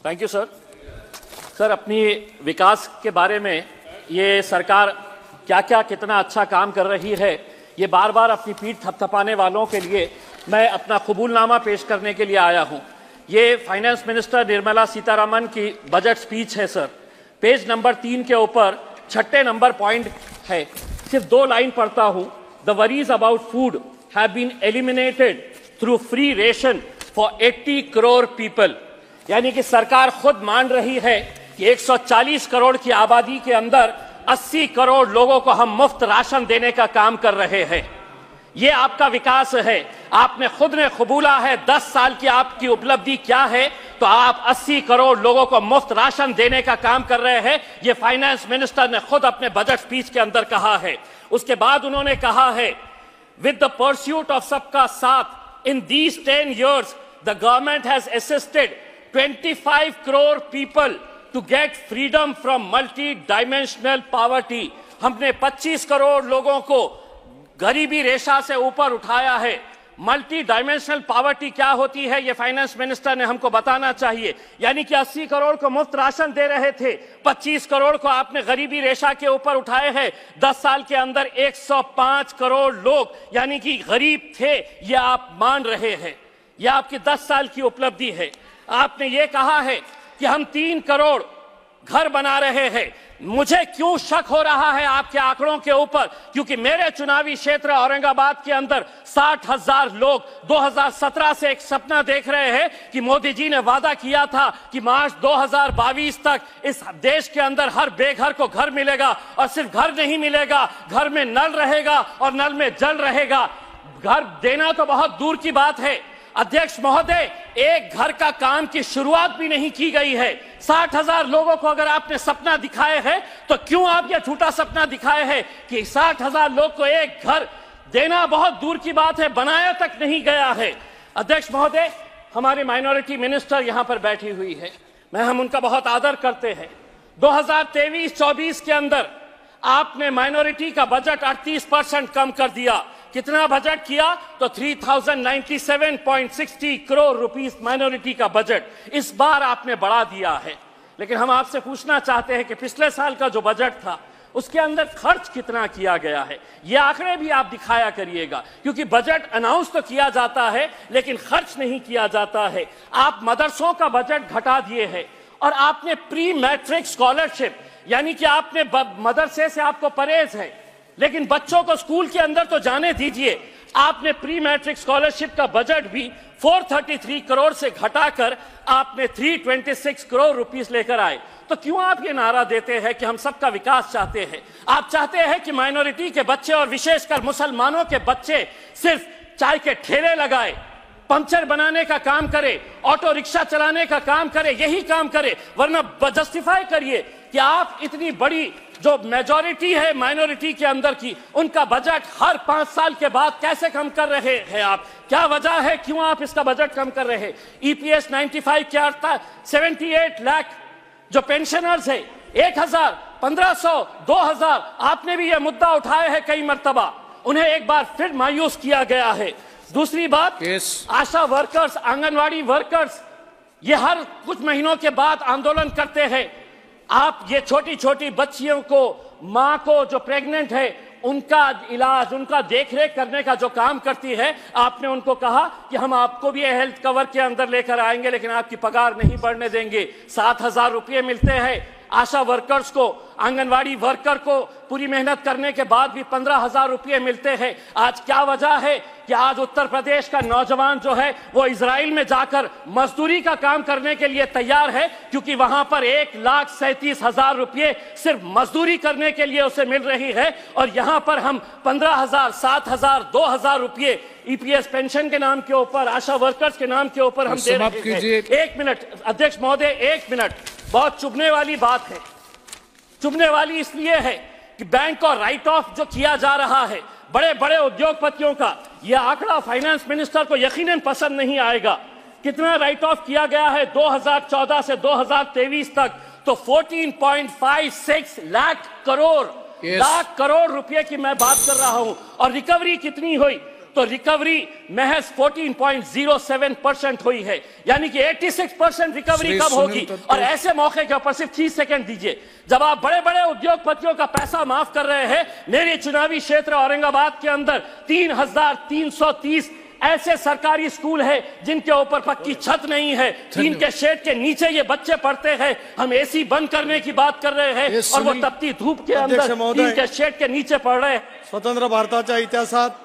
Thank you sir. Sir, अपनी विकास के बारे में ये सरकार क्या क्या कितना अच्छा काम कर रही है, ये बार बार अपनी पीठ थपथपाने वालों के लिए मैं अपना कबूलनामा पेश करने के लिए आया हूं। ये फाइनेंस मिनिस्टर निर्मला सीतारमण की बजट स्पीच है सर। पेज नंबर 3 के ऊपर 6 नंबर पॉइंट है, सिर्फ 2 लाइन पढ़ता हूं। The worries about food have been eliminated through free ration for 80 crore people. यानी कि सरकार खुद मान रही है कि 140 करोड़ की आबादी के अंदर 80 करोड़ लोगों को हम मुफ्त राशन देने का काम कर रहे हैं। ये आपका विकास है, आपने खुद ने कबूला है। 10 साल की आपकी उपलब्धि क्या है? तो आप 80 करोड़ लोगों को मुफ्त राशन देने का काम कर रहे हैं। ये फाइनेंस मिनिस्टर ने खुद अपने बजट स्पीच के अंदर कहा है। उसके बाद उन्होंने कहा है, विद द परस्यूट ऑफ सबका साथ in these 10 years the government has assisted 25 crore people to get freedom from multi dimensional poverty. हमने 25 करोड़ लोगों को गरीबी रेखा से ऊपर उठाया है। मल्टी डायमेंशनल पॉवर्टी क्या होती है, ये फाइनेंस मिनिस्टर ने हमको बताना चाहिए। यानी कि 80 करोड़ को मुफ्त राशन दे रहे थे, 25 करोड़ को आपने गरीबी रेखा के ऊपर उठाए हैं। 10 साल के अंदर 105 करोड़ लोग यानी कि गरीब थे, ये आप मान रहे हैं। यह आपकी 10 साल की उपलब्धि है। आपने ये कहा है कि हम 3 करोड़ घर बना रहे हैं। मुझे क्यों शक हो रहा है आपके आंकड़ों के ऊपर? क्योंकि मेरे चुनावी क्षेत्र औरंगाबाद के अंदर 60,000 लोग 2017 से एक सपना देख रहे हैं कि मोदी जी ने वादा किया था कि मार्च 2022 तक इस देश के अंदर हर बेघर को घर मिलेगा। और सिर्फ घर नहीं मिलेगा, घर में नल रहेगा और नल में जल रहेगा। घर देना तो बहुत दूर की बात है अध्यक्ष महोदय, एक घर का काम की शुरुआत भी नहीं की गई है। 60,000 लोगों को अगर आपने सपना दिखाए है तो क्यों आप यह झूठा सपना दिखाए हैं कि 60,000 लोग को एक घर देना बहुत दूर की बात है, बनाया तक नहीं गया है। अध्यक्ष महोदय, हमारे माइनॉरिटी मिनिस्टर यहां पर बैठी हुई है, हम उनका बहुत आदर करते हैं। 2023-24 के अंदर आपने माइनॉरिटी का बजट 38% कम कर दिया। कितना बजट किया? तो 3097.60 करोड़ रुपीस माइनॉरिटी का बजट इस बार आपने बढ़ा दिया है। लेकिन हम आपसे पूछना चाहते हैं कि पिछले साल का जो बजट था उसके अंदर खर्च कितना किया गया है, ये आंकड़े भी आप दिखाया करिएगा। क्योंकि बजट अनाउंस तो किया जाता है लेकिन खर्च नहीं किया जाता है। आप मदरसों का बजट घटा दिए है और आपने प्री मैट्रिक स्कॉलरशिप यानी कि आपने मदरसे से आपको परहेज है लेकिन बच्चों को स्कूल के अंदर तो जाने दीजिए। आपने प्री मैट्रिक स्कॉलरशिप का बजट भी 433 करोड़ से घटाकर आपने 326 करोड़ रुपीस लेकर आए। तो क्यों आप ये नारा देते हैं कि हम सबका विकास चाहते हैं? आप चाहते हैं कि माइनॉरिटी के बच्चे और विशेषकर मुसलमानों के बच्चे सिर्फ चाय के ठेले लगाए, पंचर बनाने का काम करे, ऑटो रिक्शा चलाने का काम करे, यही काम करे। वरना जस्टिफाई करिए कि आप इतनी बड़ी जो मेजॉरिटी है माइनॉरिटी के अंदर की, उनका बजट हर 5 साल के बाद कैसे कम कर रहे हैं आप? क्या वजह है, क्यों आप इसका बजट कम कर रहे हैं? ईपीएस 95 क्या था? 78 लाख जो पेंशनर्स है, 1000, 1500, 2000, आपने भी यह मुद्दा उठाया है कई मर्तबा, उन्हें एक बार फिर मायूस किया गया है। दूसरी बात, आशा वर्कर्स, आंगनवाड़ी वर्कर्स, ये हर कुछ महीनों के बाद आंदोलन करते हैं। आप ये छोटी छोटी बच्चियों को, मां को जो प्रेग्नेंट है, उनका इलाज, उनका देखरेख करने का जो काम करती है, आपने उनको कहा कि हम आपको भी हेल्थ कवर के अंदर लेकर आएंगे लेकिन आपकी पगार नहीं बढ़ने देंगे। 7,000 रुपये मिलते हैं आशा वर्कर्स को, आंगनवाड़ी वर्कर को पूरी मेहनत करने के बाद भी 15,000 रुपये मिलते हैं। आज क्या वजह है कि आज उत्तर प्रदेश का नौजवान जो है वो इजराइल में जाकर मजदूरी का काम करने के लिए तैयार है? क्योंकि वहां पर 1,37,000 रुपये सिर्फ मजदूरी करने के लिए उसे मिल रही है और यहां पर हम 15,000, 7,000, 2,000 रुपये ईपीएस पेंशन के नाम के ऊपर, आशा वर्कर्स के नाम के ऊपर हम दे रहे हैं। 1 मिनट अध्यक्ष महोदय, 1 मिनट। बहुत चुभने वाली बात है, चुभने वाली इसलिए है कि बैंक और राइट ऑफ जो किया जा रहा है बड़े बड़े उद्योगपतियों का, यह आंकड़ा फाइनेंस मिनिस्टर को यकीनन पसंद नहीं आएगा। कितना राइट ऑफ किया गया है 2014 से 2023 तक? तो 14.56 लाख करोड़ रुपए की मैं बात कर रहा हूं। और रिकवरी कितनी हुई? तो रिकवरी महज 14.07% हुई है, यानी कि 86% रिकवरी कब होगी। और ऐसे मौके के ऊपर सिर्फ 30 सेकंड दीजिए, जब आप बड़े बड़े उद्योगपतियों का पैसा माफ कर रहे हैं, मेरे चुनावी क्षेत्र औरंगाबाद के अंदर 3,330 ऐसे सरकारी स्कूल हैं जिनके ऊपर पक्की छत नहीं है, टीन के शेड के नीचे ये बच्चे पढ़ते हैं। हम एसी बंद करने की बात कर रहे हैं और वो तपती धूप के अंदर टीन के शेड के नीचे पढ़ रहे हैं। स्वतंत्र भारताच्या इतिहासात